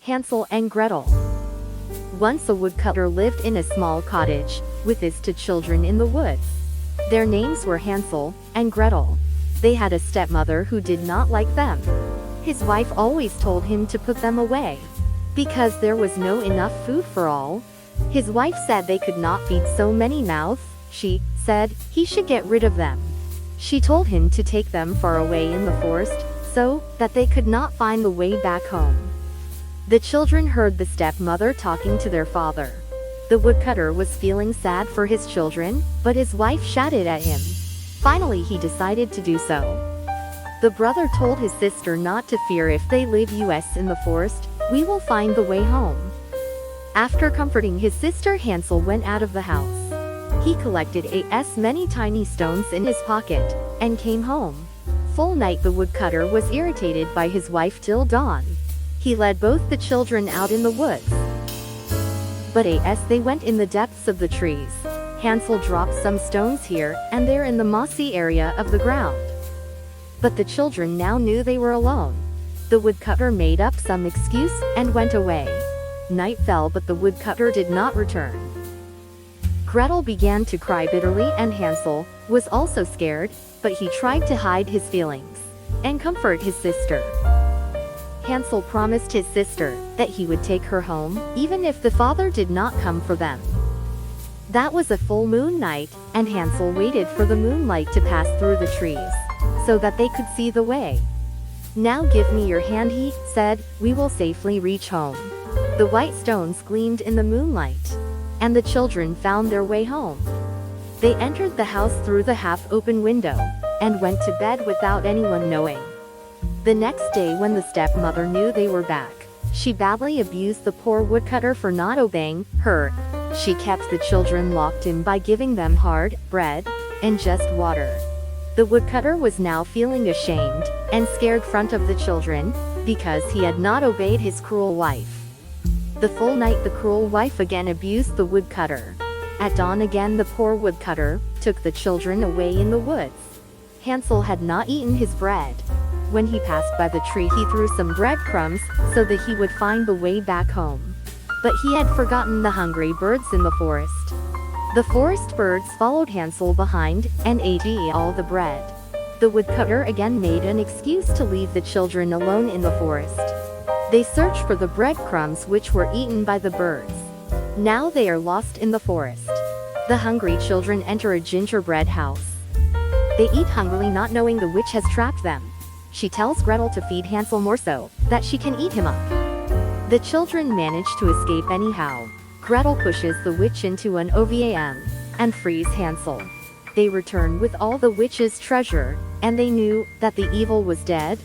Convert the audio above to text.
Hansel and Gretel. Once a woodcutter lived in a small cottage with his two children in the woods. Their names were Hansel and Gretel. They had a stepmother who did not like them. His wife always told him to put them away because there was no enough food for all. His wife said they could not feed so many mouths. She said he should get rid of them. She told him to take them far away in the forest so that they could not find the way back home. The children heard the stepmother talking to their father. The woodcutter was feeling sad for his children, but his wife shouted at him. Finally, he decided to do so. The brother told his sister not to fear. If they live us in the forest, we will find the way home. After comforting his sister, Hansel went out of the house. He collected as many tiny stones in his pocket and came home. Full night the woodcutter was irritated by his wife till dawn. He led both the children out in the woods. But as they went in the depths of the trees, Hansel dropped some stones here and there in the mossy area of the ground. But the children now knew they were alone. The woodcutter made up some excuse and went away. Night fell, but the woodcutter did not return. Gretel began to cry bitterly, and Hansel was also scared, but he tried to hide his feelings and comfort his sister. Hansel promised his sister that he would take her home, even if the father did not come for them. That was a full moon night, and Hansel waited for the moonlight to pass through the trees, so that they could see the way. "Now give me your hand," he said, "we will safely reach home." The white stones gleamed in the moonlight, and the children found their way home. They entered the house through the half-open window, and went to bed without anyone knowing. The next day, when the stepmother knew they were back, she badly abused the poor woodcutter for not obeying her. She kept the children locked in by giving them hard bread and just water. The woodcutter was now feeling ashamed and scared in front of the children because he had not obeyed his cruel wife. The full night the cruel wife again abused the woodcutter. At dawn again the poor woodcutter took the children away in the woods. Hansel had not eaten his bread. When he passed by the tree, he threw some breadcrumbs so that he would find the way back home. But he had forgotten the hungry birds in the forest. The forest birds followed Hansel behind and ate all the bread. The woodcutter again made an excuse to leave the children alone in the forest. They searched for the breadcrumbs which were eaten by the birds. Now they are lost in the forest. The hungry children enter a gingerbread house. They eat hungrily, not knowing the witch has trapped them. She tells Gretel to feed Hansel more so that she can eat him up. The children manage to escape anyhow. Gretel pushes the witch into an ovam and frees Hansel. They return with all the witch's treasure, and they knew that the evil was dead.